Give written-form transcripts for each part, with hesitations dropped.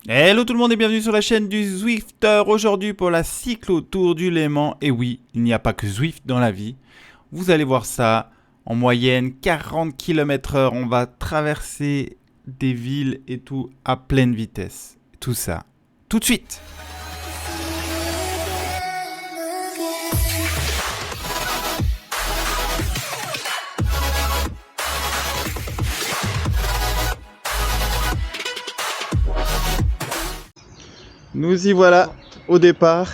Hello tout le monde et bienvenue sur la chaîne du Zwifter. Aujourd'hui pour la cyclo-tour du Léman. Et oui, il n'y a pas que Zwift dans la vie. Vous allez voir ça, en moyenne 40 km/h. On va traverser des villes et tout à pleine vitesse. Tout ça, tout de suite. Nous y voilà au départ.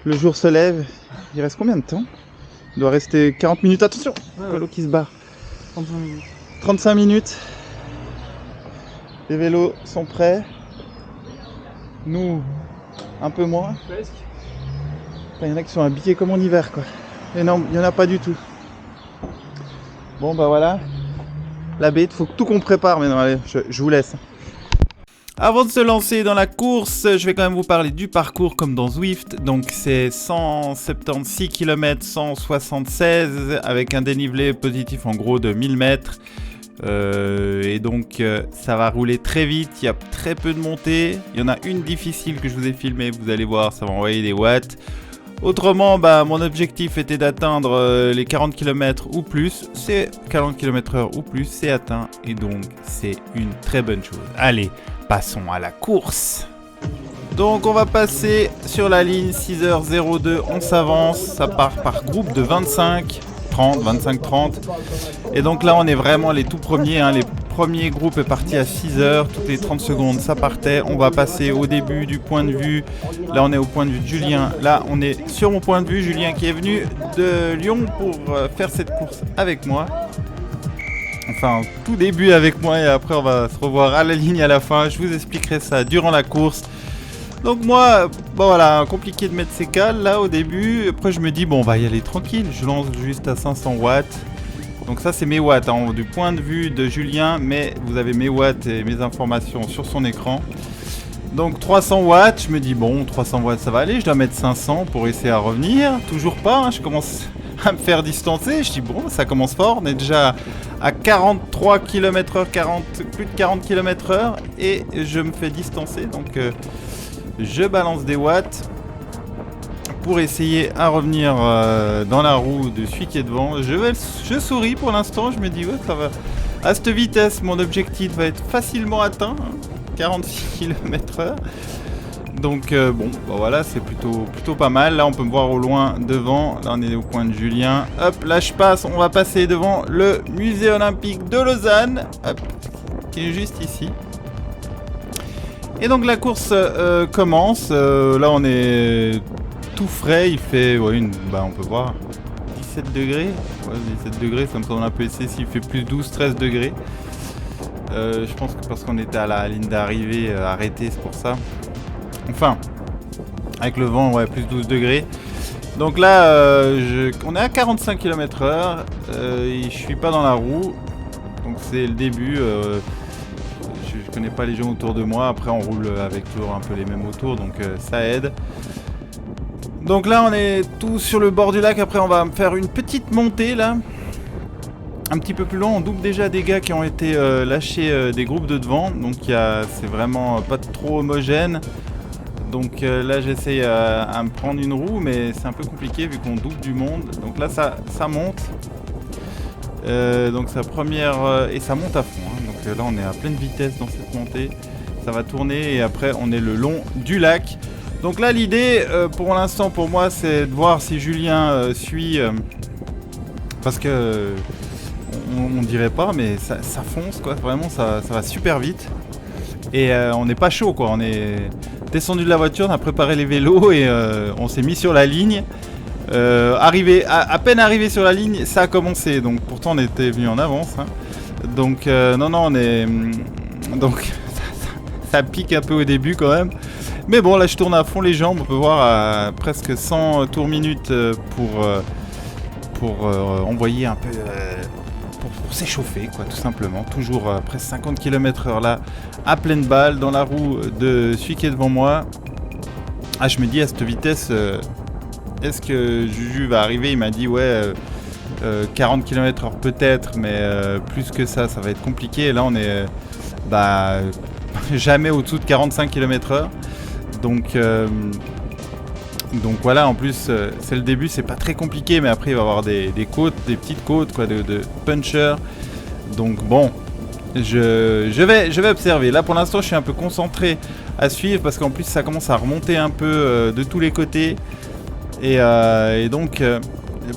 Le jour se lève. Il reste combien de temps? Il doit rester 40 minutes. Attention, Colo qui se barre. 35 minutes. Les vélos sont prêts. Nous, un peu moins. Il y en a qui sont habillés comme en hiver, quoi. Et non, il n'y en a pas du tout. Bon, bah voilà. La bête, faut tout qu'on prépare maintenant. Allez, je vous laisse. Avant de se lancer dans la course, je vais quand même vous parler du parcours comme dans Zwift. Donc c'est 176 km, 176 avec un dénivelé positif en gros de 1000 mètres. Et donc ça va rouler très vite, il y a très peu de montées. Il y en a une difficile que je vous ai filmée, vous allez voir, ça va envoyer des watts. Autrement, mon objectif était d'atteindre les 40 km ou plus. C'est 40 km/h ou plus, c'est atteint. Et donc c'est une très bonne chose. Allez, passons à la course. Donc on va passer sur la ligne 6h02, on s'avance, ça part par groupe de 25, 30, 25, 30. Et donc là on est vraiment les tout premiers, hein. Les premiers groupes est parti à 6h, toutes les 30 secondes ça partait. On va passer au début du point de vue, là on est au point de vue de Julien, là on est sur mon point de vue, Julien qui est venu de Lyon pour faire cette course avec moi. Enfin, tout début avec moi et après on va se revoir à la ligne à la fin. Je vous expliquerai ça durant la course. Donc moi, bon voilà, compliqué de mettre ses cales là au début. Après je me dis bon on va y aller tranquille. Je lance juste à 500 watts. Donc ça c'est mes watts hein, du point de vue de Julien. Mais vous avez mes watts et mes informations sur son écran. Donc 300 watts, je me dis bon 300 watts ça va aller. Je dois mettre 500 pour essayer à revenir. Toujours pas, hein, je commence à me faire distancer. Je dis bon ça commence fort. On est déjà à 43 km/h, plus de 40 km/h et je me fais distancer. Donc je balance des watts pour essayer à revenir dans la roue de celui qui est devant. Je souris pour l'instant. Je me dis ouais ça va. À cette vitesse mon objectif va être facilement atteint. 46 km/h. Donc bon, voilà, c'est plutôt pas mal. Là, on peut me voir au loin devant. Là, on est au point de Julien. Hop, là, je passe. On va passer devant le musée olympique de Lausanne. Hop, qui est juste ici. Et donc, la course commence. Là, on est tout frais. Il fait, ouais, on peut voir, 17 degrés. Ouais, 17 degrés, ça me semble un peu excessif. Il fait plus 12, 13 degrés. Je pense que parce qu'on était à la ligne d'arrivée arrêtée, c'est pour ça. Enfin, avec le vent, ouais, plus 12 degrés. Donc là, on est à 45 km/h. Je suis pas dans la roue. Donc c'est le début. Je connais pas les gens autour de moi. Après, on roule avec toujours un peu les mêmes autour. Donc ça aide. Donc là, on est tout sur le bord du lac. Après, on va faire une petite montée là. Un petit peu plus loin, on double déjà des gars qui ont été lâchés des groupes de devant. Donc c'est vraiment pas trop homogène. Donc là j'essaye à me prendre une roue mais c'est un peu compliqué vu qu'on double du monde. Donc là ça monte. Donc sa première... et ça monte à fond. Hein. Donc là on est à pleine vitesse dans cette montée. Ça va tourner et après on est le long du lac. Donc là l'idée pour l'instant pour moi c'est de voir si Julien suit... parce que... on dirait pas mais ça fonce quoi. Vraiment ça va super vite. Et on n'est pas chaud quoi. On est... descendu de la voiture, on a préparé les vélos et on s'est mis sur la ligne. À peine arrivé sur la ligne, ça a commencé. Donc pourtant on était venu en avance. Hein. Donc non, on est. Donc ça pique un peu au début quand même. Mais bon, là je tourne à fond les jambes. On peut voir à presque 100 tours minutes pour envoyer un peu. Pour s'échauffer quoi tout simplement, toujours presque 50 km/h là à pleine balle dans la roue de celui qui est devant moi. Ah je me dis à cette vitesse est-ce que Juju va arriver? Il m'a dit ouais 40 km/h peut-être mais plus que ça va être compliqué. Et là on est jamais au-dessous de 45 km/h. Donc voilà, en plus c'est le début, c'est pas très compliqué, mais après il va y avoir des côtes, des petites côtes quoi, de puncher. Donc bon, je vais observer. Là pour l'instant je suis un peu concentré à suivre parce qu'en plus ça commence à remonter un peu de tous les côtés. Et donc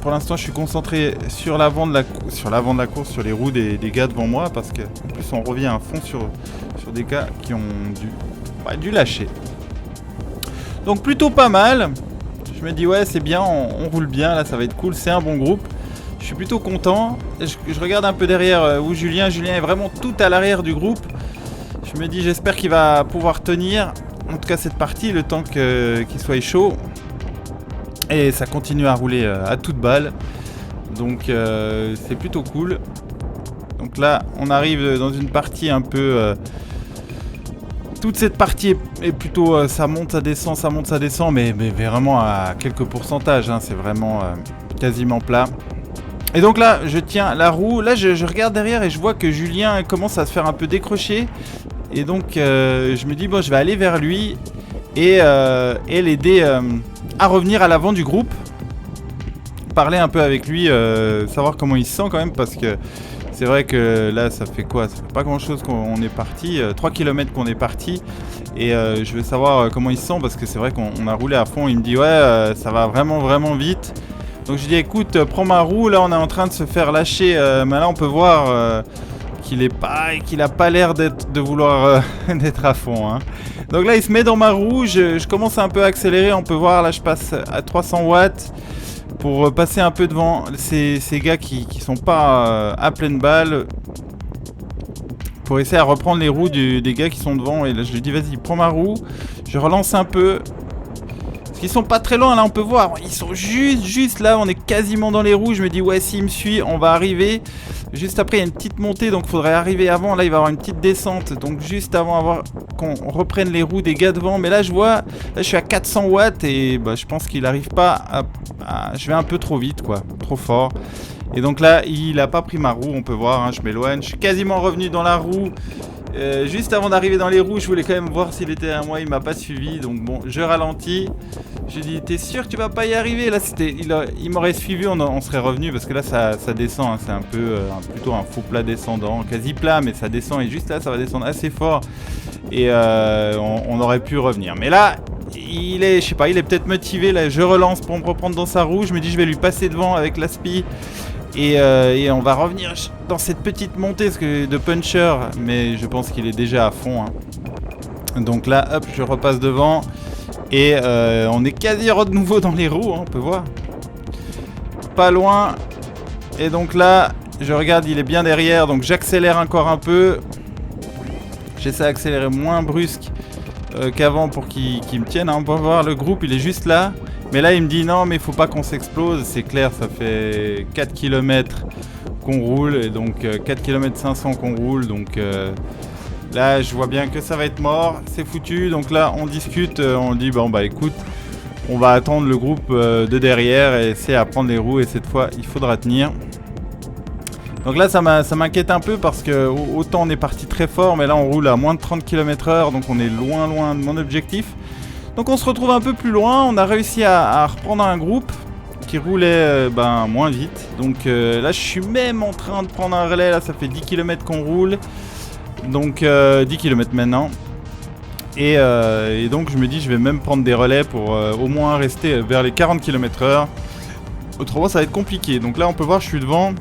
pour l'instant je suis concentré sur l'avant de la course, sur les roues des gars devant moi, parce que en plus on revient à fond sur des gars qui ont dû lâcher. Donc plutôt pas mal. Je me dis ouais c'est bien, on roule bien, là ça va être cool, c'est un bon groupe. Je suis plutôt content. Je regarde un peu derrière où Julien est vraiment tout à l'arrière du groupe. Je me dis j'espère qu'il va pouvoir tenir, en tout cas cette partie, le temps qu'il soit chaud. Et ça continue à rouler à toute balle. Donc c'est plutôt cool. Donc là on arrive dans une partie un peu... toute cette partie est plutôt... ça monte, ça descend, mais vraiment à quelques pourcentages. Hein, c'est vraiment quasiment plat. Et donc là, je tiens la roue. Là, je regarde derrière et je vois que Julien commence à se faire un peu décrocher. Et donc, je me dis, bon, je vais aller vers lui et l'aider à revenir à l'avant du groupe. Parler un peu avec lui, savoir comment il se sent quand même, parce que c'est vrai que là, ça fait quoi? Ça fait pas grand-chose qu'on est parti. 3 km qu'on est parti. Et je veux savoir comment il se sent, parce que c'est vrai qu'on a roulé à fond. Il me dit, ouais, ça va vraiment, vraiment vite. Donc je dis écoute, prends ma roue, là on est en train de se faire lâcher, mais là on peut voir qu'il a pas l'air de vouloir d'être à fond. Hein. Donc là il se met dans ma roue, je commence un peu à accélérer, on peut voir là je passe à 300 watts pour passer un peu devant ces gars qui sont pas à pleine balle, pour essayer à reprendre les roues des gars qui sont devant. Et là je lui dis vas-y prends ma roue, je relance un peu. Ils sont pas très loin là, on peut voir, ils sont juste là, on est quasiment dans les roues. Je me dis ouais, s'il me suit, on va arriver. Juste après il y a une petite montée, donc il faudrait arriver avant. Là il va y avoir une petite descente, donc juste avant qu'on reprenne les roues des gars devant. Mais là je vois, là je suis à 400 watts et je pense qu'il arrive pas je vais un peu trop vite quoi, trop fort. Et donc là il a pas pris ma roue, on peut voir, hein, je m'éloigne, je suis quasiment revenu dans la roue. Juste avant d'arriver dans les roues, je voulais quand même voir s'il était à moi, il m'a pas suivi, donc bon, je ralentis. J'ai dit, t'es sûr que tu vas pas y arriver? Là, il m'aurait suivi, on serait revenu, parce que là, ça descend, hein, c'est un peu, plutôt un faux plat descendant, quasi plat, mais ça descend, et juste là, ça va descendre assez fort, et on aurait pu revenir. Mais là, il est, je sais pas, il est peut-être motivé, là, je relance pour me reprendre dans sa roue, je me dis, je vais lui passer devant avec l'aspi. Et on va revenir dans cette petite montée de puncher, mais je pense qu'il est déjà à fond. Hein. Donc là, hop, je repasse devant. Et on est quasi de nouveau dans les roues, hein, on peut voir. Pas loin. Et donc là, je regarde, il est bien derrière, donc j'accélère encore un peu. J'essaie d'accélérer moins brusque qu'avant pour qu'il me tienne. Hein. On peut voir le groupe, il est juste là. Mais là il me dit non mais il faut pas qu'on s'explose, c'est clair, ça fait 4 km qu'on roule, et donc 4 km 500 qu'on roule, donc là je vois bien que ça va être mort, c'est foutu. Donc là on discute, on dit bon bah écoute, on va attendre le groupe de derrière et essayer à prendre les roues, et cette fois il faudra tenir. Donc là ça m'inquiète un peu, parce que autant on est parti très fort, mais là on roule à moins de 30 km/h, donc on est loin de mon objectif. Donc on se retrouve un peu plus loin, on a réussi à reprendre un groupe qui roulait moins vite. Donc là je suis même en train de prendre un relais, là ça fait 10 km qu'on roule. Donc 10 km maintenant. Et donc je me dis je vais même prendre des relais pour au moins rester vers les 40 km/h. Autrement ça va être compliqué. Donc là on peut voir je suis devant.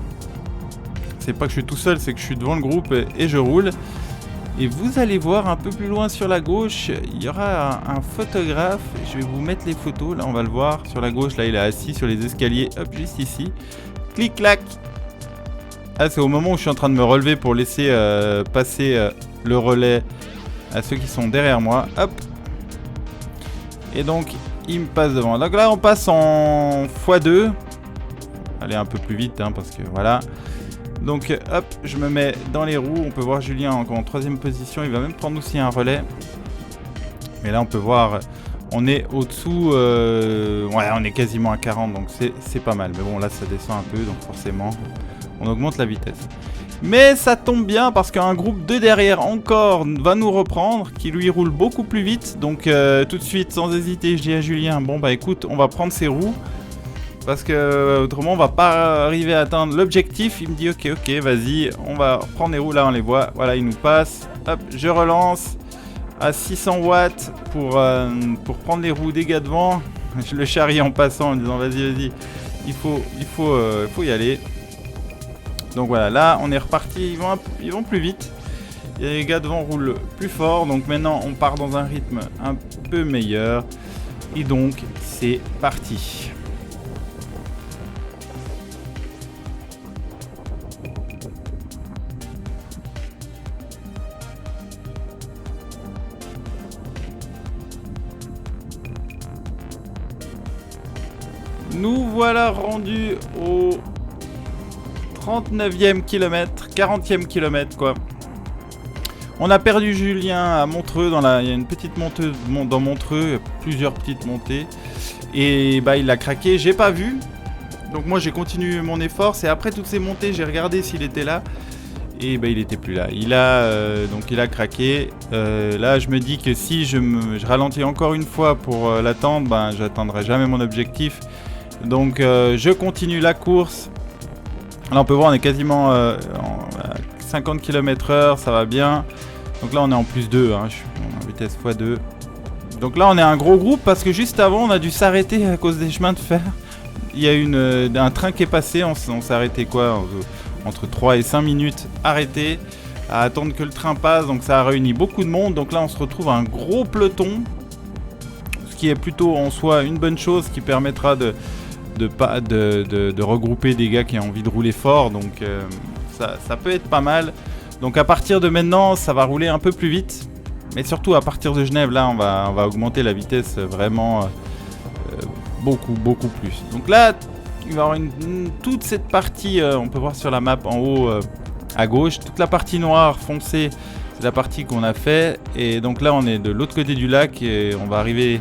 C'est pas que je suis tout seul, c'est que je suis devant le groupe et je roule. Et vous allez voir un peu plus loin sur la gauche, il y aura un photographe. Je vais vous mettre les photos, là on va le voir. Sur la gauche, là il est assis sur les escaliers, hop, juste ici. Clic-clac. Ah, c'est au moment où je suis en train de me relever pour laisser passer le relais à ceux qui sont derrière moi. Hop. Et donc, il me passe devant. Donc là, on passe en x2. Allez, un peu plus vite, hein, parce que voilà. Donc hop, je me mets dans les roues. On peut voir Julien encore en 3ème position. Il va même prendre aussi un relais. Mais là on peut voir, on est au-dessous. Ouais, on est quasiment à 40. Donc c'est pas mal. Mais bon là ça descend un peu. Donc forcément on augmente la vitesse. Mais ça tombe bien parce qu'un groupe de derrière encore va nous reprendre, qui lui roule beaucoup plus vite. Donc tout de suite, sans hésiter, je dis à Julien, bon bah écoute, on va prendre ses roues. Parce que autrement on va pas arriver à atteindre l'objectif. Il me dit ok, vas-y, on va prendre les roues, là on les voit. Voilà, il nous passe. Hop, je relance à 600 watts pour prendre les roues des gars devant. Je le charrie en passant en disant vas-y, il faut y aller. Donc voilà, là on est reparti, ils vont plus vite. Et les gars devant roulent plus fort, donc maintenant on part dans un rythme un peu meilleur. Et donc c'est parti. Nous voilà rendus au 39e kilomètre, 40e kilomètre quoi. On a perdu Julien à Montreux, il y a une petite montée dans Montreux, plusieurs petites montées. Et bah il a craqué, j'ai pas vu. Donc moi j'ai continué mon effort, c'est après toutes ces montées, j'ai regardé s'il était là. Et bah il était plus là, il a craqué. Là je me dis que si je ralentis encore une fois pour l'attendre, bah j'atteindrai jamais mon objectif. Donc je continue la course. Là on peut voir on est quasiment à 50 km/h, ça va bien. Donc là on est en plus 2, je suis en vitesse x2. Donc là on est un gros groupe parce que juste avant on a dû s'arrêter à cause des chemins de fer. Il y a un train qui est passé, on s'est arrêté quoi entre 3 et 5 minutes arrêté à attendre que le train passe. Donc ça a réuni beaucoup de monde. Donc là on se retrouve à un gros peloton. Ce qui est plutôt en soi une bonne chose qui permettra de regrouper des gars qui ont envie de rouler fort, donc ça peut être pas mal. Donc à partir de maintenant ça va rouler un peu plus vite, mais surtout à partir de Genève là on va augmenter la vitesse vraiment beaucoup plus. Donc là il va y avoir toute cette partie, on peut voir sur la map en haut à gauche, toute la partie noire foncée, c'est la partie qu'on a fait. Et donc là on est de l'autre côté du lac et on va arriver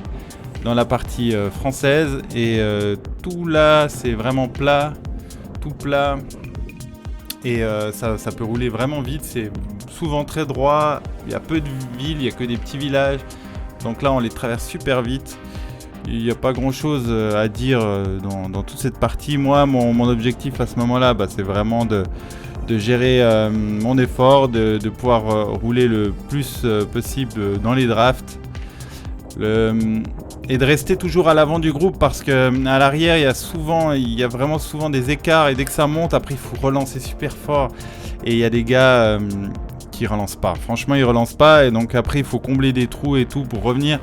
dans la partie française et tout là c'est vraiment plat, tout plat, et ça peut rouler vraiment vite, c'est souvent très droit, il y a peu de villes, il n'y a que des petits villages, donc là on les traverse super vite. Il n'y a pas grand chose à dire dans toute cette partie. Moi mon objectif à ce moment là c'est vraiment de gérer mon effort, de pouvoir rouler le plus possible dans les drafts. Et de rester toujours à l'avant du groupe parce que à l'arrière il y a vraiment souvent des écarts, et dès que ça monte après il faut relancer super fort, et il y a des gars qui relancent pas, franchement ils relancent pas, et donc après il faut combler des trous et tout pour revenir,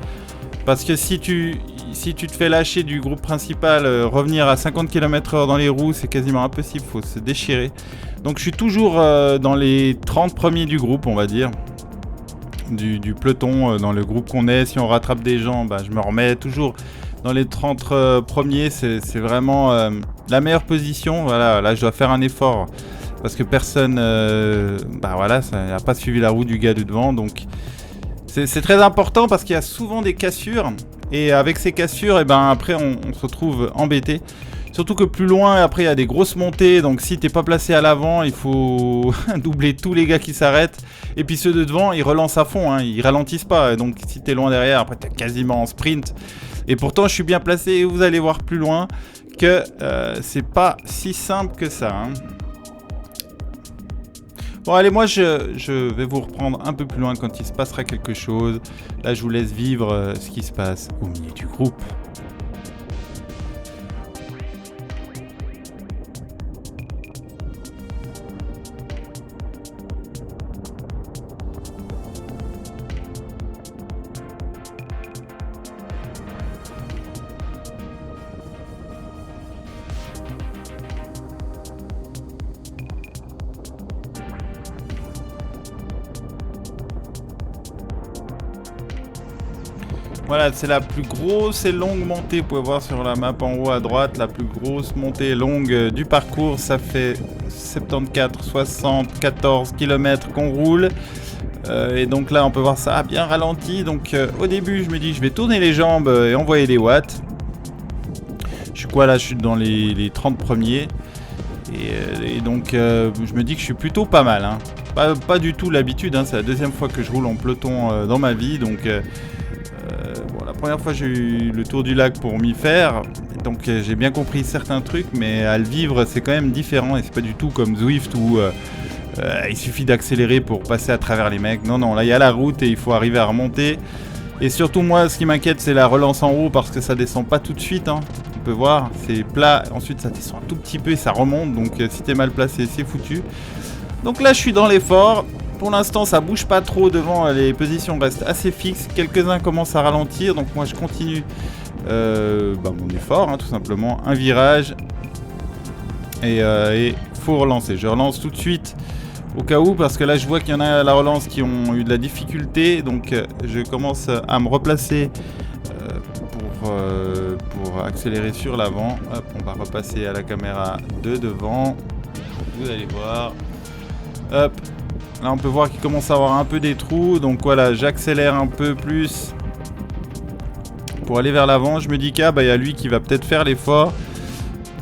parce que si tu te fais lâcher du groupe principal, revenir à 50 km/h dans les roues c'est quasiment impossible, faut se déchirer. Donc je suis toujours dans les 30 premiers du groupe, on va dire, du peloton, dans le groupe qu'on est. Si on rattrape des gens, je me remets toujours dans les 30 premiers, c'est vraiment la meilleure position. Voilà, là je dois faire un effort parce que personne n'a pas suivi la route du gars du devant, donc c'est très important parce qu'il y a souvent des cassures, et avec ces cassures après on se retrouve embêté. Surtout que plus loin, après il y a des grosses montées, donc si t'es pas placé à l'avant, il faut doubler tous les gars qui s'arrêtent. Et puis ceux de devant, ils relancent à fond, ils ralentissent pas. Donc si t'es loin derrière, après t'es quasiment en sprint. Et pourtant je suis bien placé, et vous allez voir plus loin que c'est pas si simple que ça. Bon allez, moi je vais vous reprendre un peu plus loin quand il se passera quelque chose. Là je vous laisse vivre ce qui se passe au milieu du groupe. Voilà, c'est la plus grosse et longue montée, vous pouvez voir sur la map en haut à droite, la plus grosse montée longue du parcours. Ça fait 74 km qu'on roule. Et donc là on peut voir ça a bien ralenti. Donc au début je me dis je vais tourner les jambes et envoyer les watts. Je suis quoi là, je suis dans les 30 premiers. Et donc je me dis que je suis plutôt pas mal, hein. Pas du tout l'habitude, hein. C'est la deuxième fois que je roule en peloton dans ma vie, donc bon, la première fois j'ai eu le tour du lac pour m'y faire, donc j'ai bien compris certains trucs, mais à le vivre c'est quand même différent et c'est pas du tout comme Zwift où il suffit d'accélérer pour passer à travers les mecs. Non, là il y a la route et il faut arriver à remonter. Et surtout moi ce qui m'inquiète c'est la relance en haut parce que ça descend pas tout de suite, hein. On peut voir, c'est plat, ensuite ça descend un tout petit peu et ça remonte, donc si t'es mal placé c'est foutu. Donc là je suis dans l'effort, pour l'instant ça bouge pas trop devant, les positions restent assez fixes, quelques-uns commencent à ralentir, donc moi je continue mon effort, hein, tout simplement, un virage, et faut relancer, je relance tout de suite au cas où, parce que là je vois qu'il y en a à la relance qui ont eu de la difficulté, donc je commence à me replacer pour accélérer sur l'avant. Hop, on va repasser à la caméra de devant, vous allez voir. Hop, là on peut voir qu'il commence à avoir un peu des trous, donc voilà, j'accélère un peu plus pour aller vers l'avant. Je me dis qu'il y a lui qui va peut-être faire l'effort.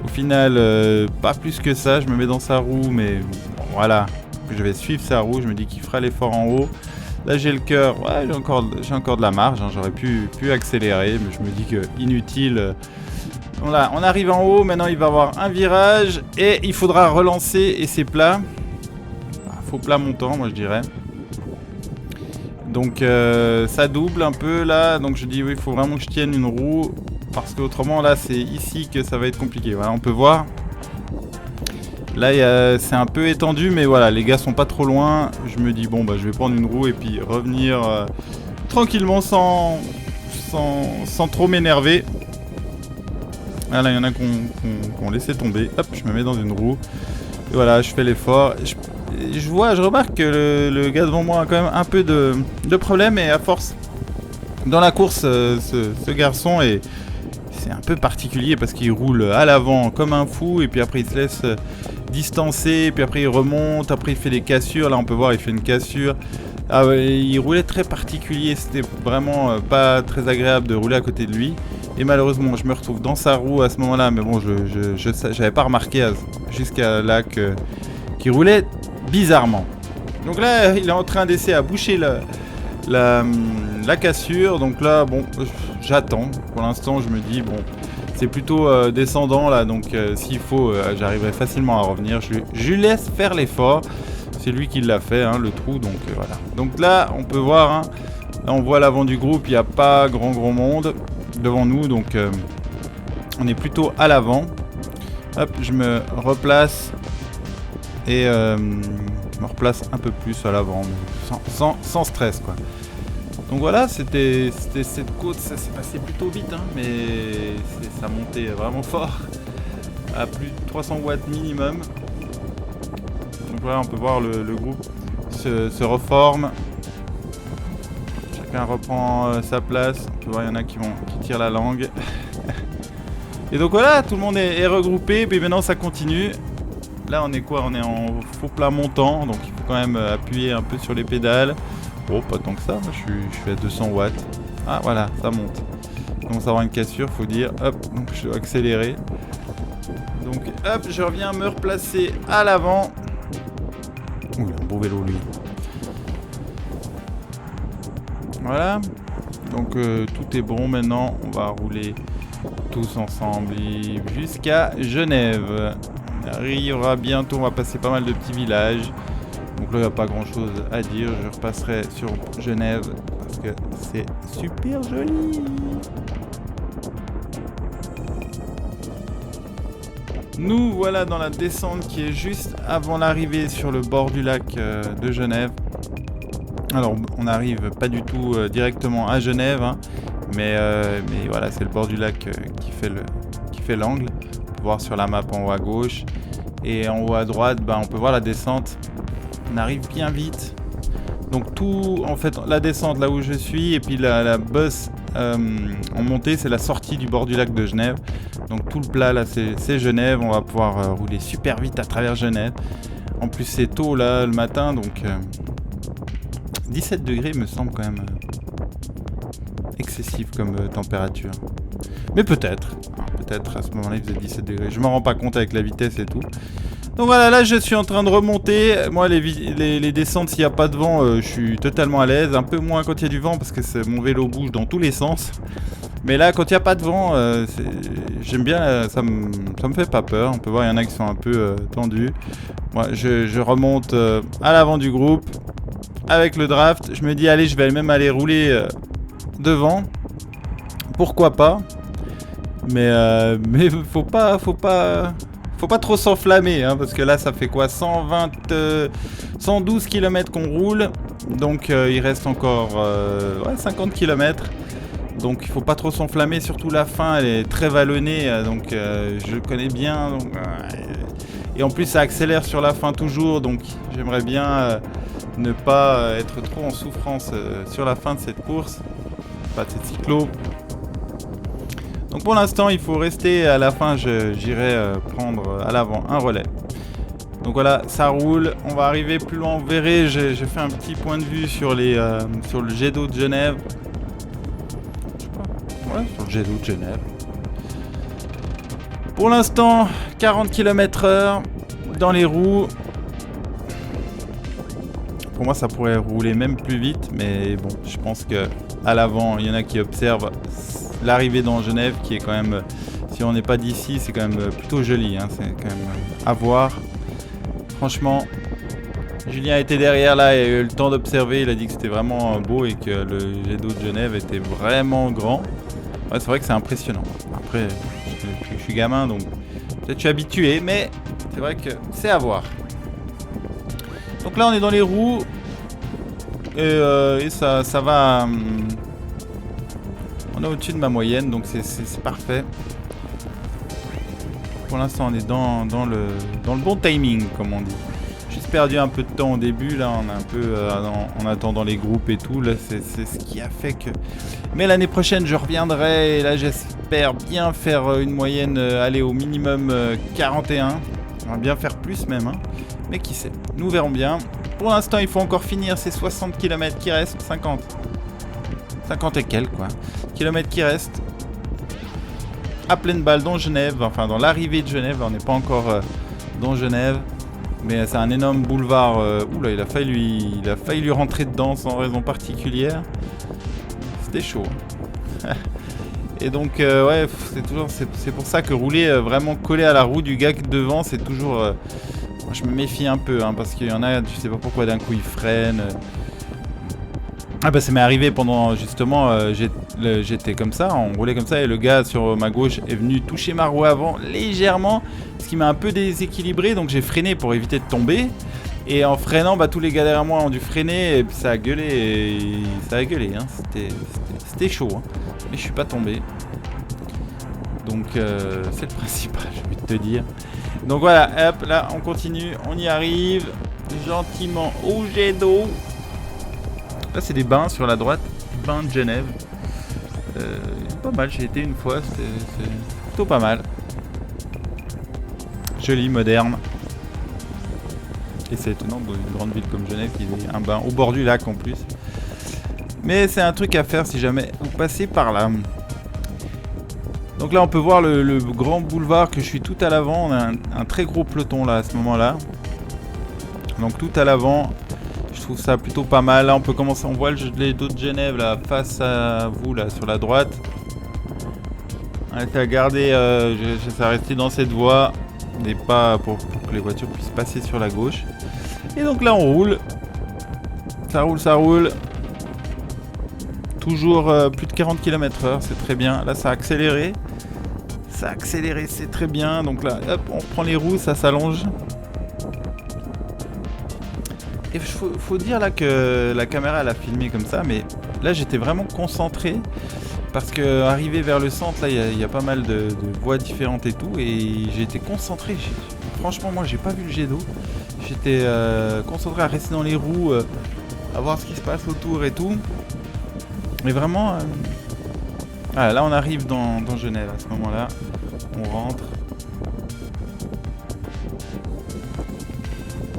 Au final, pas plus que ça, je me mets dans sa roue, mais bon, voilà, je vais suivre sa roue, je me dis qu'il fera l'effort en haut. Là j'ai le cœur, ouais, j'ai encore de la marge, hein, j'aurais pu accélérer, mais je me dis que inutile. Voilà, on arrive en haut, maintenant il va y avoir un virage et il faudra relancer et c'est plat. Faux plat montant, moi je dirais. Donc ça double un peu là, donc je dis oui, il faut vraiment que je tienne une roue parce qu'autrement là c'est ici que ça va être compliqué. Voilà, on peut voir. Là c'est un peu étendu, mais voilà, les gars sont pas trop loin. Je me dis bon je vais prendre une roue et puis revenir tranquillement sans trop m'énerver. Là il y en a qui ont laissé tomber. Hop, je me mets dans une roue. Et voilà, je fais l'effort. Je remarque que le gars devant moi a quand même un peu de problème, et à force dans la course, ce garçon c'est un peu particulier parce qu'il roule à l'avant comme un fou et puis après il se laisse distancer, puis après il remonte, après il fait des cassures. Là on peut voir il fait une cassure. Ah ouais, il roulait très particulier, c'était vraiment pas très agréable de rouler à côté de lui. Et malheureusement je me retrouve dans sa roue à ce moment là, mais bon j'avais pas remarqué jusqu'à là qu'il roulait bizarrement. Donc là il est en train d'essayer à boucher la cassure, donc là bon j'attends. Pour l'instant je me dis bon c'est plutôt descendant là, donc s'il faut j'arriverai facilement à revenir. Je lui laisse faire l'effort, c'est lui qui l'a fait, hein, le trou, donc voilà. Donc là on peut voir, hein, là on voit l'avant du groupe, il n'y a pas grand monde devant nous, donc on est plutôt à l'avant. Hop, je me replace et je me replace un peu plus à l'avant, sans stress quoi. Donc voilà, c'était cette côte, ça s'est passé plutôt vite, hein, mais ça montait vraiment fort, à plus de 300 watts minimum. Donc voilà, on peut voir le groupe se reforme. Chacun reprend sa place. On peut voir, il y en a qui tirent la langue. Et donc voilà, tout le monde est regroupé, puis maintenant ça continue. Là on est quoi? On est en faux plat montant, donc il faut quand même appuyer un peu sur les pédales. Oh, pas tant que ça, moi je suis à 200 watts. Ah voilà, ça monte. Il commence à avoir une cassure, faut dire. Hop, donc je dois accélérer. Donc hop, je reviens me replacer à l'avant. Ouh, il a un beau vélo lui. Voilà. Donc tout est bon maintenant. On va rouler tous ensemble jusqu'à Genève. On arrivera bientôt, on va passer pas mal de petits villages. Donc là il n'y a pas grand chose à dire. Je repasserai sur Genève parce que c'est super joli. Nous voilà dans la descente qui est juste avant l'arrivée sur le bord du lac de Genève. Alors on n'arrive pas du tout directement à Genève, hein, mais voilà, c'est le bord du lac qui fait l'angle. On peut voir sur la map en haut à gauche, et en haut à droite on peut voir la descente. On arrive bien vite. Donc tout, en fait, la descente là où je suis, et puis la bosse en montée, c'est la sortie du bord du lac de Genève. Donc tout le plat là c'est Genève. On va pouvoir rouler super vite à travers Genève. En plus c'est tôt là le matin, donc 17 degrés me semble quand même excessif comme température. Mais peut-être à ce moment-là il faisait 17 degrés. Je m'en rends pas compte avec la vitesse et tout. Donc voilà, là je suis en train de remonter. Moi les descentes, s'il n'y a pas de vent, je suis totalement à l'aise. Un peu moins quand il y a du vent parce que mon vélo bouge dans tous les sens. Mais là quand il n'y a pas de vent, j'aime bien, ça me fait pas peur. On peut voir, il y en a qui sont un peu tendus. Moi je remonte à l'avant du groupe avec le draft. Je me dis allez, je vais même aller rouler devant. Pourquoi pas. Mais faut pas trop s'enflammer, hein, parce que là ça fait quoi, 112 km qu'on roule, donc il reste encore 50 km, donc il faut pas trop s'enflammer, surtout la fin elle est très vallonnée, donc je le connais bien, donc, et en plus ça accélère sur la fin toujours, donc j'aimerais bien ne pas être trop en souffrance sur la fin de cette course, pas de cette cyclo. Donc pour l'instant, il faut rester à la fin, j'irai prendre à l'avant un relais. Donc voilà, ça roule, on va arriver plus loin, vous verrez, j'ai fait un petit point de vue sur le jet d'eau de Genève. Je sais pas, ouais, sur le jet d'eau de Genève. Pour l'instant, 40 km/h dans les roues. Pour moi, ça pourrait rouler même plus vite, mais bon, je pense que à l'avant, il y en a qui observent l'arrivée dans Genève, qui est quand même, si on n'est pas d'ici, c'est quand même plutôt joli, hein, c'est quand même à voir. Franchement, Julien était derrière là et a eu le temps d'observer, il a dit que c'était vraiment beau et que le jet d'eau de Genève était vraiment grand. Ouais, c'est vrai que c'est impressionnant. Après, je suis gamin, donc peut-être je suis habitué, mais c'est vrai que c'est à voir. Donc là, on est dans les roues et ça va... on est au-dessus de ma moyenne, donc c'est parfait. Pour l'instant, on est dans le bon timing, comme on dit. J'ai juste perdu un peu de temps au début, là, on est un peu en attendant les groupes et tout. Là, c'est ce qui a fait que... Mais l'année prochaine, je reviendrai, et là, j'espère bien faire une moyenne, aller au minimum 41. On va bien faire plus même, hein. Mais qui sait, nous verrons bien. Pour l'instant, il faut encore finir ces 60 km qui restent, 50 et quelques, quoi. Kilomètres qui restent. À pleine balle dans Genève, enfin dans l'arrivée de Genève, on n'est pas encore dans Genève. Mais c'est un énorme boulevard. Oula, il a failli lui rentrer dedans sans raison particulière. C'était chaud. Et donc, ouais, c'est pour ça que rouler vraiment collé à la roue du gars devant, c'est toujours... je me méfie un peu, hein, parce qu'il y en a, tu sais pas pourquoi d'un coup ils freinent. Ah bah ça m'est arrivé pendant, justement, j'étais comme ça, on roulait comme ça, et le gars sur ma gauche est venu toucher ma roue avant légèrement, ce qui m'a un peu déséquilibré, donc j'ai freiné pour éviter de tomber. Et en freinant, bah tous les gars derrière moi ont dû freiner, et puis ça a gueulé, hein. C'était chaud, hein. Mais je suis pas tombé. Donc c'est le principal, j'ai envie de te dire. Donc voilà, hop, là on continue, on y arrive, gentiment au jet d'eau. Là c'est des bains sur la droite, bains de Genève. Pas mal, j'ai été une fois, c'est plutôt pas mal. Joli, moderne. Et c'est étonnant dans une grande ville comme Genève qu'il y ait un bain au bord du lac en plus. Mais c'est un truc à faire si jamais vous passez par là. Donc là on peut voir le grand boulevard que je suis tout à l'avant. On a un très gros peloton là à ce moment là. Donc tout à l'avant. Je trouve ça plutôt pas mal. Là on peut commencer, on voit les dos de Genève là face à vous là sur la droite. On a été à garder, ça resté dans cette voie. Et pas pour que les voitures puissent passer sur la gauche. Et donc là on roule. Ça roule. Toujours plus de 40 km/h, c'est très bien. Là ça a accéléré. C'est très bien. Donc là, hop, on prend les roues, ça s'allonge. Et faut dire là que la caméra elle a filmé comme ça, mais là j'étais vraiment concentré. Parce que arrivé vers le centre, là il y a pas mal de voies différentes et tout. Et j'ai été concentré. Franchement, moi j'ai pas vu le jet d'eau. J'étais concentré à rester dans les roues, à voir ce qui se passe autour et tout. Mais vraiment, ah, là on arrive dans Genève à ce moment-là. On rentre.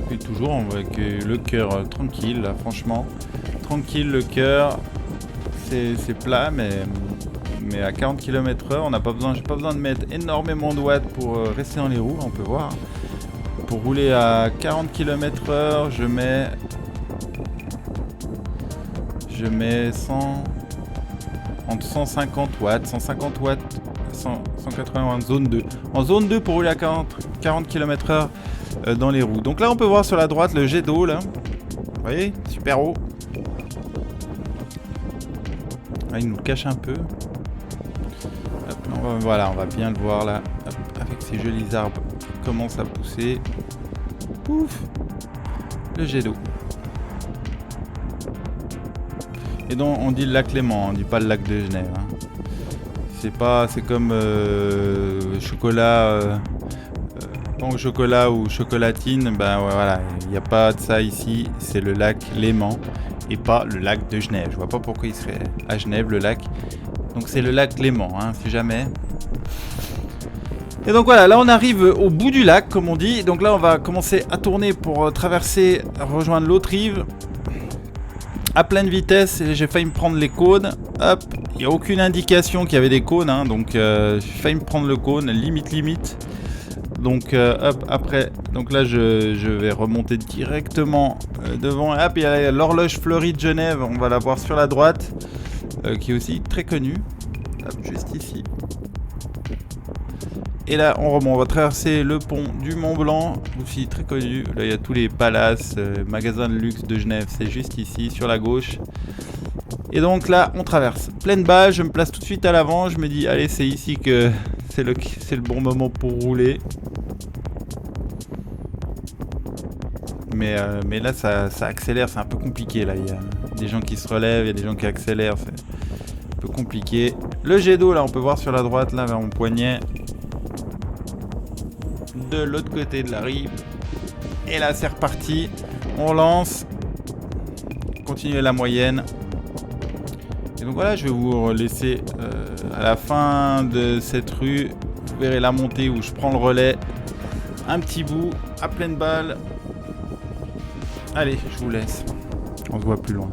Et toujours avec le cœur tranquille, là, franchement. Tranquille le cœur. C'est plat, mais à 40 km/h, j'ai pas besoin de mettre énormément de watts pour rester dans les roues. On peut voir. pour rouler à 40 km/h, je mets 100 entre 150 watts, 150 watts, 180 watts, zone 2. En zone 2 pour rouler à 40 km/h dans les roues. Donc là, on peut voir sur la droite le jet d'eau, là. Vous voyez, super haut. Là, il nous le cache un peu. Hop, voilà, on va bien le voir là, hop, avec ces jolis arbres qui commencent à pousser. Pouf, le jet d'eau. Et donc on dit le lac Léman, on dit pas le lac de Genève. Hein. C'est comme chocolat, pain au chocolat ou chocolatine. Ben ouais, voilà, il n'y a pas de ça ici. C'est le lac Léman et pas le lac de Genève. Je vois pas pourquoi il serait à Genève le lac. Donc c'est le lac Léman, hein, si jamais. Et donc voilà, là on arrive au bout du lac, comme on dit. Donc là on va commencer à tourner pour traverser, rejoindre l'autre rive. À pleine vitesse, et j'ai failli me prendre les cônes. Hop, il n'y a aucune indication qu'il y avait des cônes, hein, donc j'ai failli me prendre le cône, limite. Donc hop, après, donc là je vais remonter directement devant. Hop, il y a l'horloge fleurie de Genève, on va la voir sur la droite, qui est aussi très connue. Hop, juste ici. Et là, on va traverser le pont du Mont Blanc, aussi très connu. Là, il y a tous les palaces, magasins de luxe de Genève, c'est juste ici, sur la gauche. Et donc là, on traverse. Pleine balle, je me place tout de suite à l'avant. Je me dis, allez, c'est ici que c'est le bon moment pour rouler. Mais là, ça accélère, c'est un peu compliqué. Là, il y a des gens qui se relèvent, il y a des gens qui accélèrent, c'est un peu compliqué. Le jet d'eau, là, on peut voir sur la droite, là, vers mon poignet. De l'autre côté de la rive. Et là c'est reparti. On lance. Continuez la moyenne. Et donc voilà, je vais vous laisser à la fin de cette rue. Vous verrez la montée où je prends le relais. Un petit bout à pleine balle. Allez, je vous laisse. On se voit plus loin.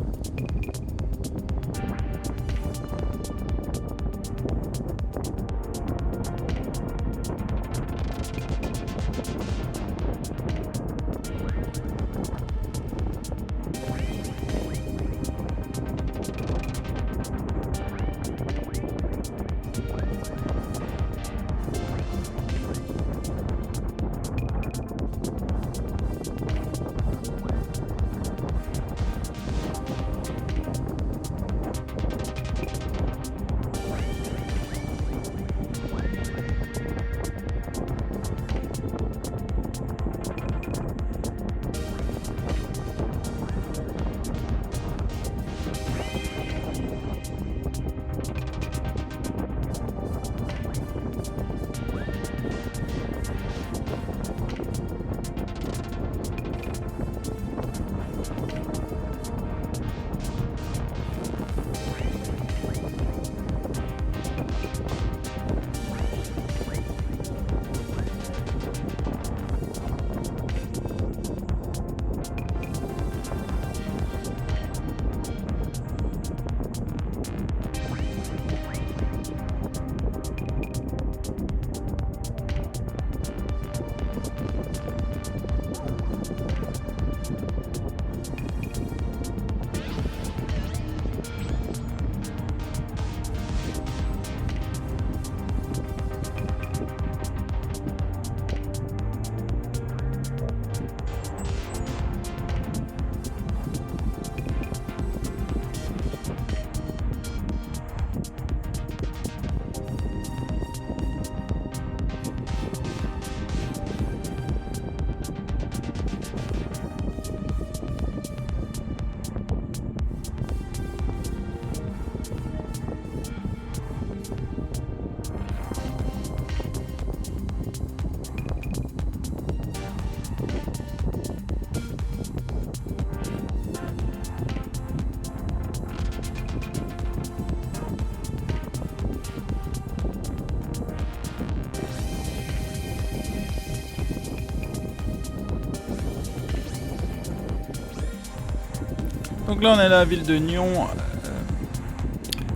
Donc là on est à la ville de Nyon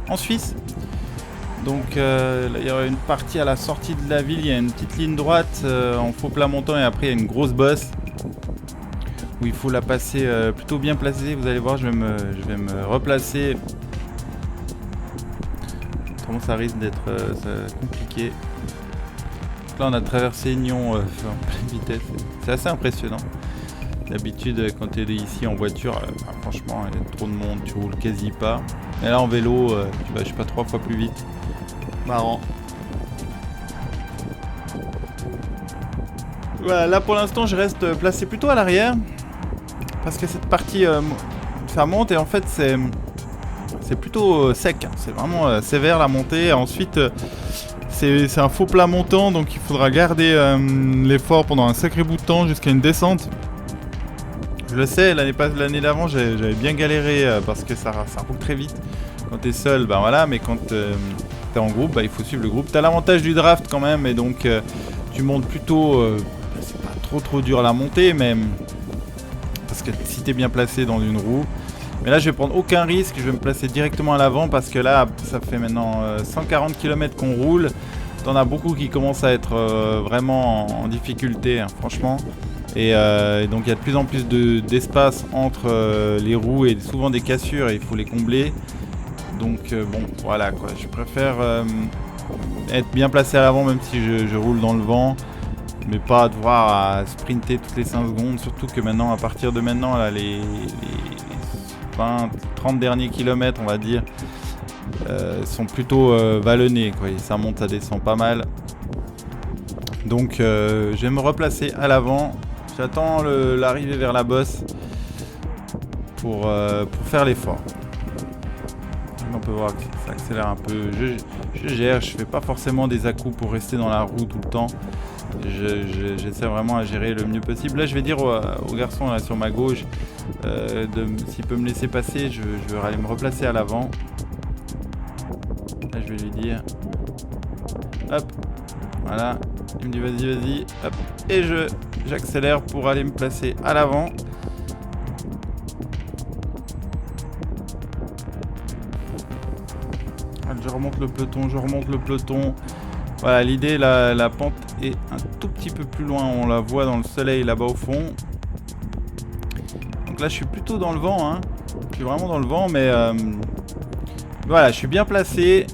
en Suisse. Donc là, il y aura une partie à la sortie de la ville, il y a une petite ligne droite en faux plat montant et après il y a une grosse bosse où il faut la passer plutôt bien placée. Vous allez voir, je vais me replacer. Autrement ça risque d'être compliqué. Donc là on a traversé Nyon en pleine vitesse, c'est assez impressionnant. D'habitude quand tu es ici en voiture, franchement il y a trop de monde, tu roules quasi pas. Et là en vélo, tu vas je sais pas 3 fois plus vite. Marrant. Voilà, là pour l'instant je reste placé plutôt à l'arrière. Parce que cette partie, ça monte et en fait c'est plutôt sec. C'est vraiment sévère la montée. Ensuite, c'est un faux plat montant, donc il faudra garder l'effort pendant un sacré bout de temps jusqu'à une descente. Je le sais, l'année d'avant j'avais bien galéré parce que ça roule très vite. Quand t'es seul, ben voilà, mais quand t'es en groupe, il faut suivre le groupe. T'as l'avantage du draft quand même, et donc tu montes plutôt. C'est pas trop dur à la montée, mais parce que si t'es bien placé dans une roue. Mais là je vais prendre aucun risque, je vais me placer directement à l'avant parce que là ça fait maintenant 140 km qu'on roule. T'en as beaucoup qui commencent à être vraiment en difficulté, hein, franchement. Et donc il y a de plus en plus d'espace entre les roues et souvent des cassures et il faut les combler. Donc bon voilà quoi, je préfère être bien placé à l'avant même si je roule dans le vent. Mais pas devoir à sprinter toutes les 5 secondes, surtout que maintenant, à partir de maintenant, là, les 20, 30 derniers kilomètres, on va dire, sont plutôt vallonnés, quoi. Et ça monte, ça descend pas mal. Donc, je vais me replacer à l'avant. J'attends l'arrivée vers la bosse pour faire l'effort. On peut voir que ça accélère un peu. Je gère, je fais pas forcément des à-coups pour rester dans la roue tout le temps. J'essaie vraiment à gérer le mieux possible. Là je vais dire au garçon là, sur ma gauche s'il peut me laisser passer, je vais aller me replacer à l'avant. Là je vais lui dire hop, voilà, il me dit vas-y, hop, et j'accélère pour aller me placer à l'avant. Je remonte le peloton. Voilà, l'idée, la pente est un tout petit peu plus loin. On la voit dans le soleil là-bas au fond. Donc là, je suis plutôt dans le vent. Hein. Je suis vraiment dans le vent, mais voilà, je suis bien placé.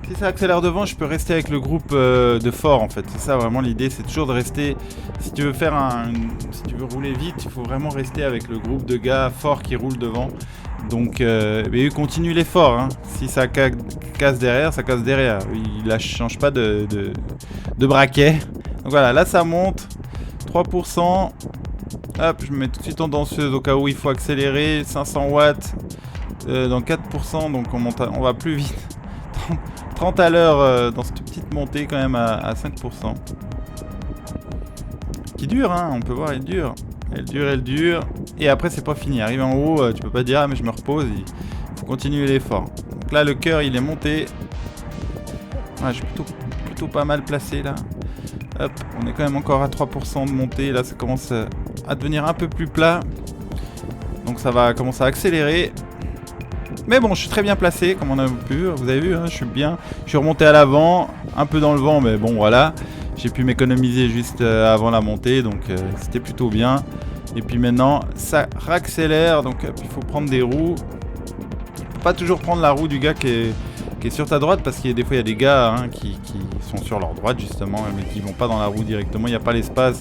Si ça accélère devant, je peux rester avec le groupe de fort en fait. C'est ça vraiment l'idée, c'est toujours de rester. Si tu veux si tu veux rouler vite, il faut vraiment rester avec le groupe de gars forts qui roulent devant. Donc, mais continue l'effort. Hein. Si ça casse derrière, ça casse derrière. Il ne change pas de braquet. Donc voilà, là ça monte. 3%. Hop, je me mets tout de suite en danseuse au cas où il faut accélérer. 500 watts dans 4%. Donc on va plus vite. 30 à l'heure dans cette petite montée quand même à 5%. Qui dure, hein, on peut voir, elle dure. Elle dure. Et après, c'est pas fini. Arrivé en haut, tu peux pas dire, ah, mais je me repose. Il faut continuer l'effort. Donc là, le cœur, il est monté. Ouais, je suis plutôt pas mal placé là. Hop, on est quand même encore à 3% de montée. Là, ça commence à devenir un peu plus plat. Donc ça va commencer à accélérer. Mais bon, je suis très bien placé, comme on a pu. Vous avez vu, hein, je suis bien. Je suis remonté à l'avant, un peu dans le vent, mais bon, voilà. J'ai pu m'économiser juste avant la montée, donc c'était plutôt bien. Et puis maintenant, ça raccélère, donc il faut prendre des roues. Faut pas toujours prendre la roue du gars qui est sur ta droite, parce qu'il y a des fois, il y a des gars hein, qui sont sur leur droite, justement, mais qui vont pas dans la roue directement. Il n'y a pas l'espace.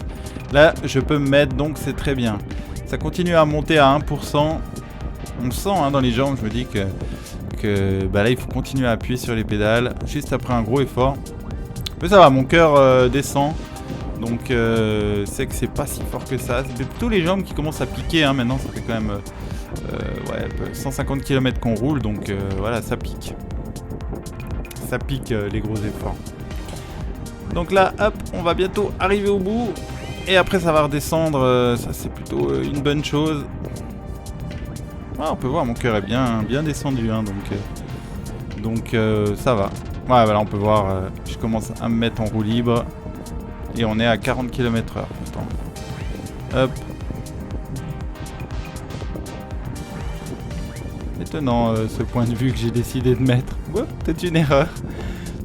Là, je peux me mettre, donc c'est très bien. Ça continue à monter à 1%. On le sent hein, dans les jambes, je me dis que bah là il faut continuer à appuyer sur les pédales juste après un gros effort. Mais ça va, mon cœur descend, donc c'est que c'est pas si fort que ça. C'est plutôt les jambes qui commencent à piquer, hein. Maintenant ça fait quand même 150 km qu'on roule, donc voilà, ça pique. Ça pique les gros efforts. Donc là, hop, on va bientôt arriver au bout, et après ça va redescendre, ça c'est plutôt une bonne chose. Ah, on peut voir, mon cœur est bien descendu, hein, donc ça va. Ouais, voilà, on peut voir, je commence à me mettre en roue libre et on est à 40 km/h. Hop. étonnant ce point de vue que j'ai décidé de mettre. Ouais, peut-être une erreur.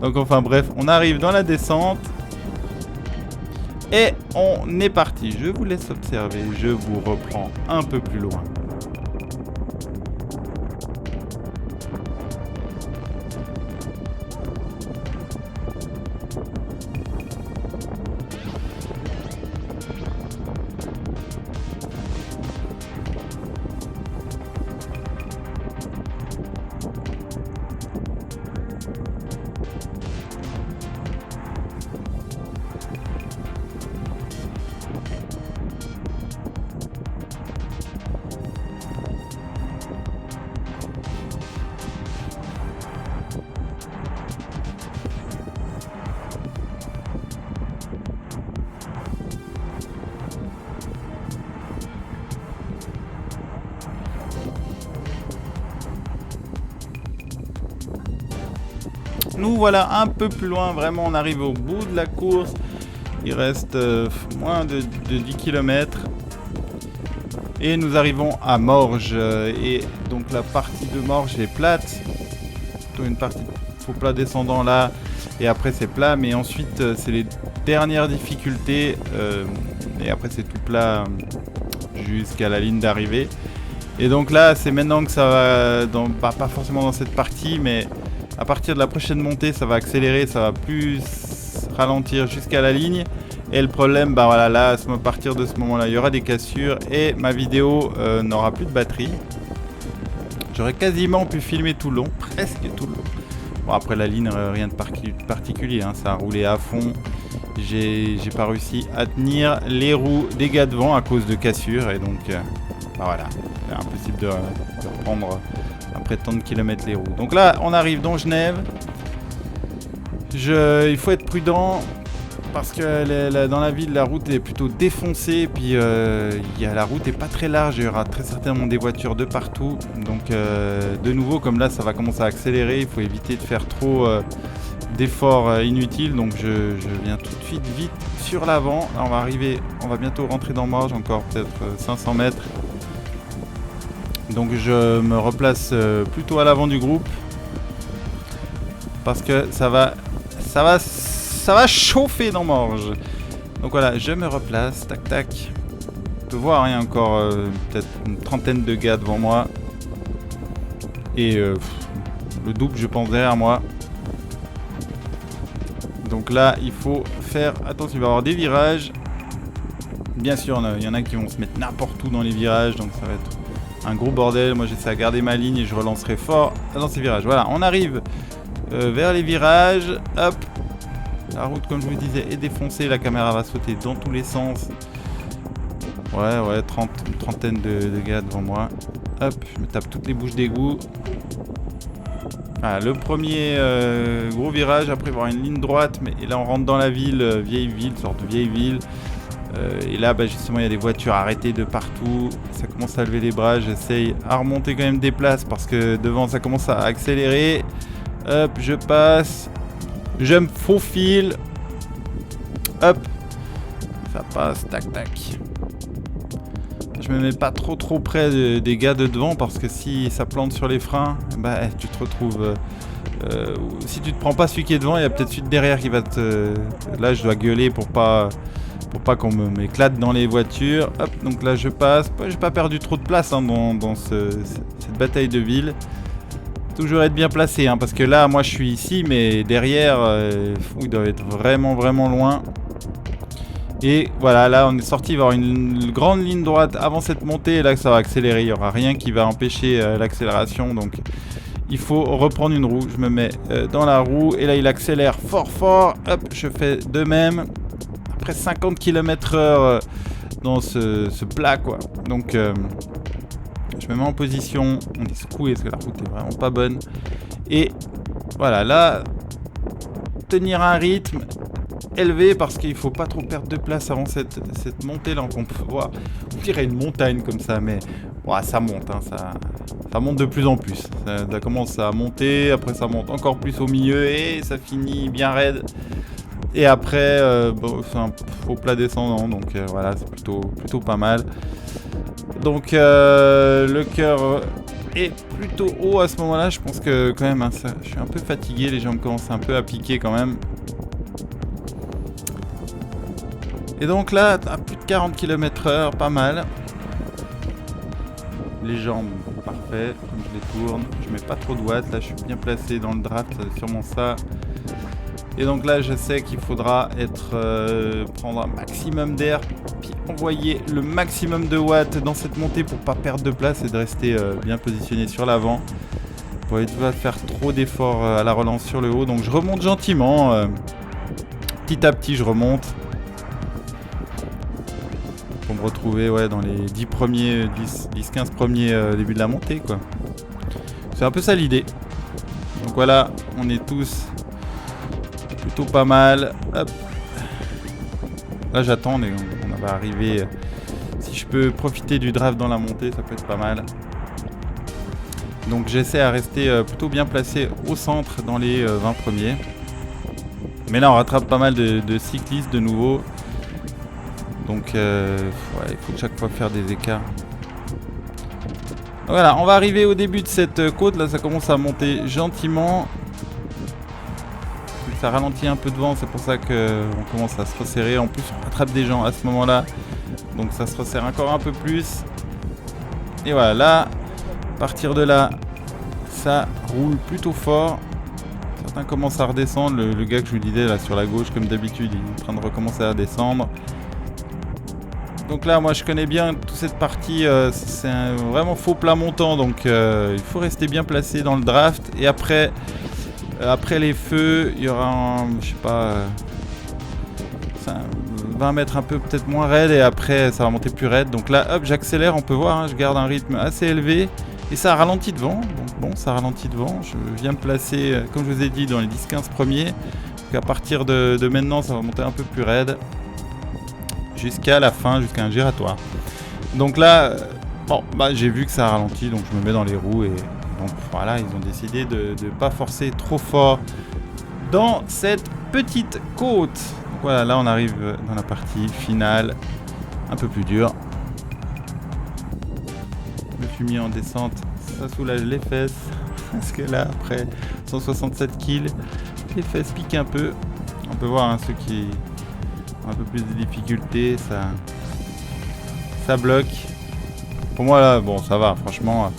Donc enfin bref, on arrive dans la descente. Et on est parti. Je vous laisse observer, je vous reprends un peu plus loin. Nous voilà un peu plus loin, vraiment on arrive au bout de la course. Il reste moins de 10 km. Et nous arrivons à Morges. Et donc la partie de Morges est plate. Plutôt une partie faux plat descendant là. Et après c'est plat. Mais ensuite c'est les dernières difficultés. Et après c'est tout plat jusqu'à la ligne d'arrivée. Et donc là c'est maintenant que ça va, pas forcément dans cette partie, mais à partir de la prochaine montée, ça va accélérer, ça va plus ralentir jusqu'à la ligne. Et le problème, bah voilà, là, à partir de ce moment-là, il y aura des cassures et ma vidéo n'aura plus de batterie. J'aurais quasiment pu filmer tout le long, presque tout le long. Bon, après la ligne, rien de particulier, hein, ça a roulé à fond. J'ai pas réussi à tenir les roues des gars devant à cause de cassures. Et donc, bah voilà, c'est impossible de reprendre après tant de kilomètres les roues. Donc là, on arrive dans Genève. Il faut être prudent parce que dans la ville, la route est plutôt défoncée. Puis la route est pas très large. Il y aura très certainement des voitures de partout. Donc de nouveau, comme là, ça va commencer à accélérer. Il faut éviter de faire trop d'efforts inutiles. Donc je viens tout de suite vite sur l'avant. Là, on va bientôt rentrer dans Morges, encore peut-être 500 mètres. Donc je me replace plutôt à l'avant du groupe parce que ça va chauffer dans Morges. Donc voilà, je me replace, tac tac. On peut voir, il y a encore peut-être une trentaine de gars devant moi. Et le double je pense derrière moi. Donc là il faut faire attention, il va y avoir des virages. Bien sûr il y en a qui vont se mettre n'importe où dans les virages, donc ça va être un gros bordel. Moi j'essaie à garder ma ligne et je relancerai fort dans ces virages. Voilà, on arrive vers les virages. Hop, la route comme je vous disais est défoncée. La caméra va sauter dans tous les sens. Ouais, une trentaine de gars devant moi. Hop, je me tape toutes les bouches d'égout. Voilà, le premier gros virage. Après il va y avoir une ligne droite. Mais là on rentre dans la ville, vieille ville, sorte de vieille ville. Et là bah, justement il y a des voitures arrêtées de partout. Ça commence à lever les bras. J'essaye à remonter quand même des places parce que devant ça commence à accélérer. Hop, je passe. Je me faufile. Hop, ça passe, tac tac. Je me mets pas trop près des gars de devant parce que si ça plante sur les freins, bah tu te retrouves. Si tu te prends pas celui qui est devant, il y a peut-être celui de derrière qui va te. Là je dois gueuler pour pas qu'on m'éclate dans les voitures. Hop, donc là je passe. J'ai pas perdu trop de place hein, dans cette bataille de ville. Toujours être bien placé hein, parce que là moi je suis ici mais derrière il doit être vraiment loin. Et voilà, là on est sorti, il va y avoir une grande ligne droite avant cette montée et là ça va accélérer. Il n'y aura rien qui va empêcher l'accélération, donc il faut reprendre une roue. Je me mets dans la roue et là il accélère fort. Hop, je fais de même. Après 50 km/h dans ce plat quoi. Donc je me mets en position. On est secoué parce que la route est vraiment pas bonne. Et voilà, là tenir un rythme élevé parce qu'il faut pas trop perdre de place avant cette montée là qu'on peut voir. On dirait une montagne comme ça, mais ouais, ça monte, hein, ça monte de plus en plus. Ça commence à monter, après ça monte encore plus au milieu et ça finit bien raide. Et après, c'est un faux plat descendant, donc voilà, c'est plutôt pas mal. Donc le cœur est plutôt haut à ce moment-là. Je pense que quand même, hein, je suis un peu fatigué. Les jambes commencent un peu à piquer quand même. Et donc là, à plus de 40 km/h, pas mal. Les jambes, parfait. Comme je les tourne, je mets pas trop de watts. Là, je suis bien placé dans le draft, c'est sûrement ça. Et donc là, je sais qu'il faudra prendre un maximum d'air, puis envoyer le maximum de watts dans cette montée pour pas perdre de place et de rester bien positionné sur l'avant. Pour éviter de faire trop d'efforts à la relance sur le haut. Donc je remonte gentiment. Petit à petit, je remonte. Pour me retrouver dans les 10-15 premiers débuts de la montée, quoi. C'est un peu ça l'idée. Donc voilà, on est tous plutôt pas mal. Hop. Là j'attends, on va arriver. Si je peux profiter du draft dans la montée, ça peut être pas mal. Donc j'essaie à rester plutôt bien placé au centre dans les 20 premiers. Mais là on rattrape pas mal de cyclistes de nouveau. Donc il faut chaque fois faire des écarts. Voilà, on va arriver au début de cette côte. Là ça commence à monter gentiment. Ça ralentit un peu de vent, c'est pour ça qu'on commence à se resserrer. En plus on attrape des gens à ce moment là. Donc ça se resserre encore un peu plus. Et voilà, là, à partir de là, ça roule plutôt fort. Certains commencent à redescendre. Le gars que je vous disais là sur la gauche, comme d'habitude, il est en train de recommencer à descendre. Donc là, moi je connais bien toute cette partie, c'est un vraiment faux plat montant, donc il faut rester bien placé dans le draft. Et après les feux, il y aura je sais pas, 20 mètres un peu peut-être moins raide, et après ça va monter plus raide. Donc là, hop, j'accélère, on peut voir, hein, je garde un rythme assez élevé. Et ça ralentit devant, donc bon, ça ralentit devant. Je viens me placer, comme je vous ai dit, dans les 10-15 premiers. Donc à partir de maintenant, ça va monter un peu plus raide. Jusqu'à la fin, jusqu'à un giratoire. Donc là, j'ai vu que ça a ralenti, donc je me mets dans les roues. Et donc voilà, ils ont décidé de ne pas forcer trop fort dans cette petite côte. Donc voilà, là on arrive dans la partie finale, un peu plus dure. Je me suis mis en descente, ça soulage les fesses. Parce que là, après 167 kills, les fesses piquent un peu. On peut voir, hein, ceux qui un peu plus de difficultés, ça bloque. Pour moi là, bon, ça va, franchement,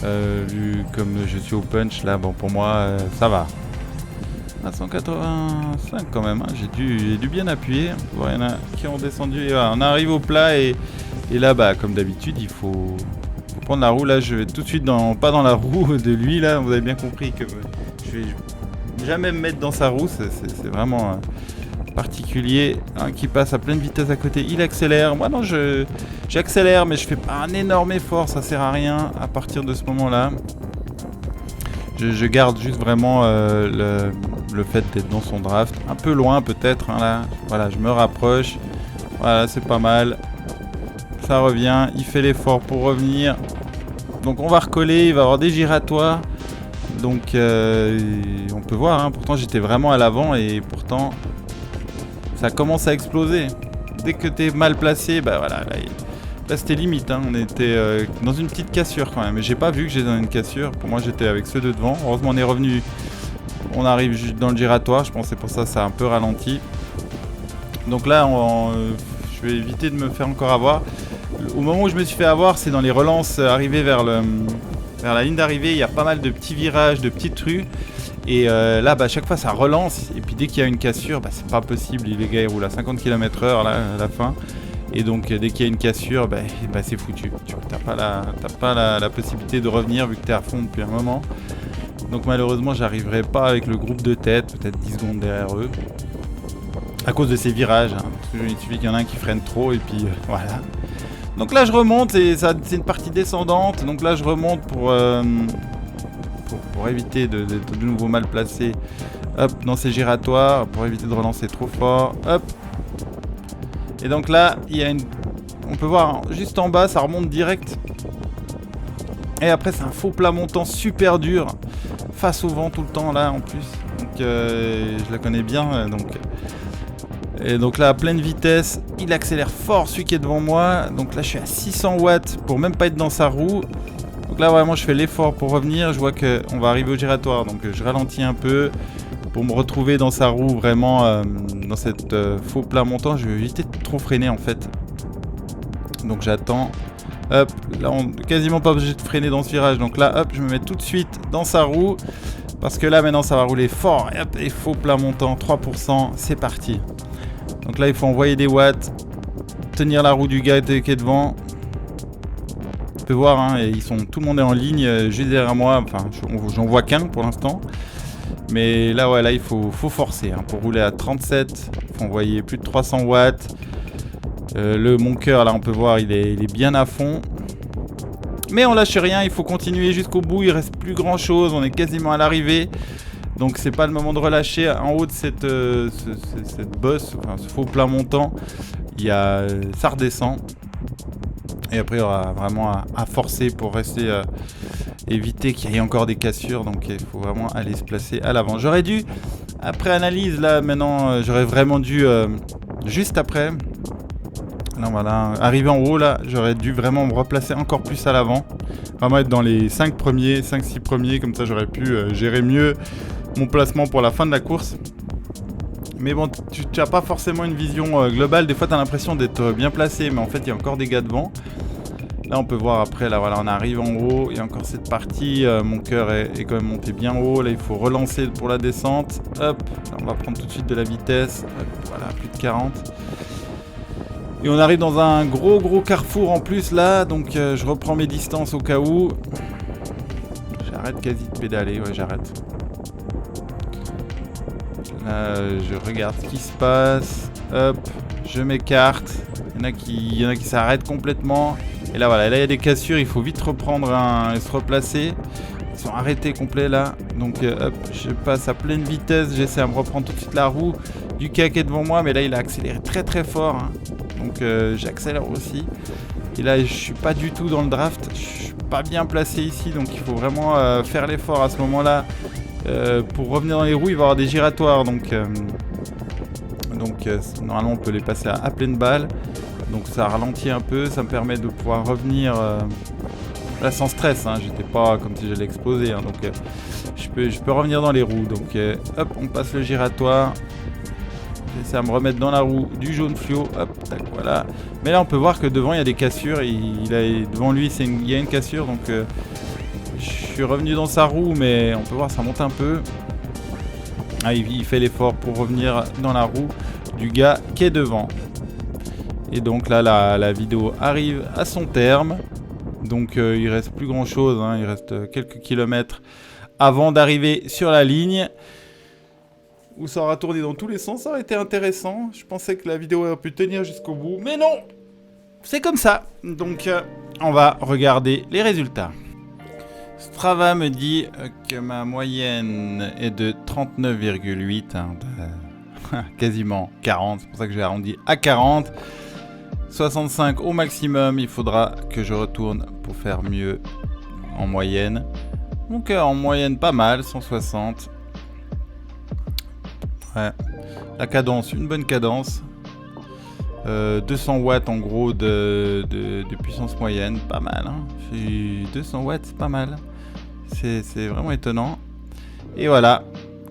vu comme je suis au punch là, bon, pour moi ça va. À 185 quand même, hein, j'ai dû bien appuyer. Bon, il y en a qui ont descendu, et voilà, on arrive au plat, et là, comme d'habitude, il faut prendre la roue. Là je vais tout de suite pas dans la roue de lui, là vous avez bien compris que je vais jamais me mettre dans sa roue, c'est vraiment particulier, hein, qui passe à pleine vitesse à côté. Il accélère, moi non, j'accélère, mais je fais pas un énorme effort, ça sert à rien à partir de ce moment là. Je garde juste vraiment le fait d'être dans son draft un peu loin peut-être, hein, là voilà, je me rapproche, voilà, c'est pas mal, ça revient, il fait l'effort pour revenir, donc on va recoller, il va y avoir des giratoires. Donc on peut voir, hein, pourtant j'étais vraiment à l'avant, et pourtant ça commence à exploser. Dès que t'es mal placé, voilà, là c'était limite, hein. On était dans une petite cassure quand même. Mais j'ai pas vu que j'étais dans une cassure. Pour moi j'étais avec ceux de devant. Heureusement on est revenu. On arrive dans le giratoire. Je pense que c'est pour ça que ça a un peu ralenti. Donc là je vais éviter de me faire encore avoir. Au moment où je me suis fait avoir, c'est dans les relances arrivées vers la ligne d'arrivée. Il y a pas mal de petits virages, de petites rues. Et là, à chaque fois, ça relance. Et puis dès qu'il y a une cassure, c'est pas possible. Les gars, ils roulent à 50 km/h là, à la fin. Et donc, dès qu'il y a une cassure, c'est foutu. Tu n'as pas la possibilité de revenir vu que tu es à fond depuis un moment. Donc, malheureusement, j'arriverai pas avec le groupe de tête, peut-être 10 secondes derrière eux. À cause de ces virages. Hein, parce qu'il suffit qu'il y en a un qui freine trop. Et puis, voilà. Donc là, je remonte. Et c'est une partie descendante. Donc là, je remonte pour éviter de nouveau mal placé, hop, dans ces giratoires, pour éviter de relancer trop fort, hop. Et donc là, on peut voir, hein, juste en bas, ça remonte direct. Et après, c'est un faux plat montant super dur, face au vent tout le temps là en plus. Donc je la connais bien, Et donc là, à pleine vitesse, il accélère fort celui qui est devant moi. Donc là, je suis à 600 watts pour même pas être dans sa roue. Donc là vraiment je fais l'effort pour revenir, je vois qu'on va arriver au giratoire, donc je ralentis un peu pour me retrouver dans sa roue vraiment dans cette faux plat montant. Je vais éviter de trop freiner en fait. Donc j'attends. Hop, là on n'est quasiment pas obligé de freiner dans ce virage. Donc là hop, je me mets tout de suite dans sa roue. Parce que là maintenant ça va rouler fort. Et hop, et faux plat montant, 3%, c'est parti. Donc là il faut envoyer des watts. Tenir la roue du gars qui est devant. Tu peux voir, hein, et tout le monde est en ligne juste derrière moi. Enfin, j'en vois qu'un pour l'instant. Mais là, ouais, là, il faut forcer. Hein. Pour rouler à 37, il faut envoyer plus de 300 watts. Mon cœur, là, on peut voir, il est bien à fond. Mais on lâche rien, il faut continuer jusqu'au bout. Il reste plus grand chose. On est quasiment à l'arrivée. Donc, c'est pas le moment de relâcher. En haut de cette bosse, enfin, ce faux plat montant, ça redescend. Et après, il y aura vraiment à forcer pour rester... éviter qu'il y ait encore des cassures, donc il faut vraiment aller se placer à l'avant. J'aurais dû, après analyse, là maintenant, j'aurais vraiment dû, juste après, là voilà, arriver en haut, là, j'aurais dû vraiment me replacer encore plus à l'avant, vraiment être dans les 5 premiers, 5-6 premiers, comme ça j'aurais pu gérer mieux mon placement pour la fin de la course. Mais bon, tu n'as pas forcément une vision globale, des fois tu as l'impression d'être bien placé, mais en fait il y a encore des gars devant. Là on peut voir après, là voilà, on arrive en haut, il y a encore cette partie, mon cœur est quand même monté bien haut, là il faut relancer pour la descente, hop, là, on va prendre tout de suite de la vitesse, hop, voilà, plus de 40. Et on arrive dans un gros carrefour en plus là, donc je reprends mes distances au cas où. J'arrête quasi de pédaler, ouais j'arrête. Là je regarde ce qui se passe, hop, je m'écarte, il y en a qui s'arrêtent complètement. Et là voilà, là il y a des cassures, il faut vite reprendre et se replacer. Ils sont arrêtés complets là. Donc hop, je passe à pleine vitesse, j'essaie de me reprendre tout de suite la roue du gars qui est devant moi, mais là il a accéléré très fort. Hein. Donc j'accélère aussi. Et là je suis pas du tout dans le draft, je suis pas bien placé ici, donc il faut vraiment faire l'effort à ce moment-là. Pour revenir dans les roues, il va y avoir des giratoires, donc normalement on peut les passer à pleine balle. Donc ça ralentit un peu, ça me permet de pouvoir revenir là sans stress, hein, j'étais pas comme si j'allais exploser, hein, donc je peux revenir dans les roues. Donc hop, on passe le giratoire, j'essaie à me remettre dans la roue du jaune fluo, hop, tac, voilà. Mais là on peut voir que devant il y a des cassures, devant lui il y a une cassure, donc je suis revenu dans sa roue, mais on peut voir ça monte un peu. Ah, il fait l'effort pour revenir dans la roue du gars qui est devant. Et donc là, la vidéo arrive à son terme. Donc il reste plus grand chose, hein. Il reste quelques kilomètres avant d'arriver sur la ligne. Où ça aura tourné dans tous les sens, ça aurait été intéressant. Je pensais que la vidéo aurait pu tenir jusqu'au bout, mais non! C'est comme ça. Donc on va regarder les résultats. Strava me dit que ma moyenne est de 39,8, hein, quasiment 40, c'est pour ça que j'ai arrondi à 40. 65 au maximum, il faudra que je retourne pour faire mieux en moyenne. Donc en moyenne pas mal, 160. Ouais. La cadence, une bonne cadence. 200 watts en gros de puissance moyenne, pas mal. Hein. 200 watts, c'est pas mal. C'est vraiment étonnant. Et voilà.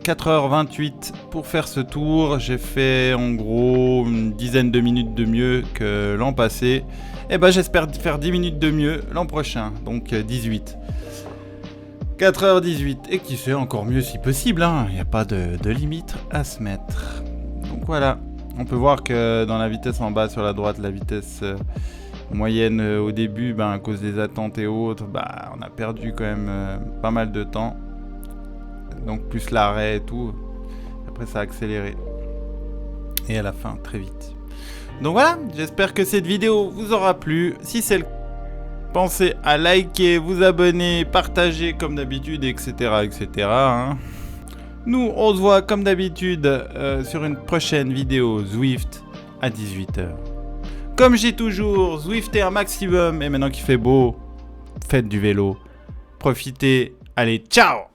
4h28 pour faire ce tour. J'ai fait en gros une dizaine de minutes de mieux que l'an passé. Et ben j'espère faire 10 minutes de mieux l'an prochain. Donc 18. 4h18. Et qui fait encore mieux si possible. Il n'y a pas de limite à se mettre. Donc voilà. On peut voir que dans la vitesse en bas sur la droite, la vitesse moyenne au début, à cause des attentes et autres, on a perdu quand même pas mal de temps. Donc plus l'arrêt et tout. Après ça a accéléré. Et à la fin très vite. Donc voilà, j'espère que cette vidéo vous aura plu. Si c'est le cas, pensez à liker, vous abonner, partager comme d'habitude, etc. etc. Hein. Nous on se voit comme d'habitude sur une prochaine vidéo Zwift à 18h. Comme j'ai toujours, Zwiftez un maximum. Et maintenant qu'il fait beau, faites du vélo. Profitez. Allez, ciao!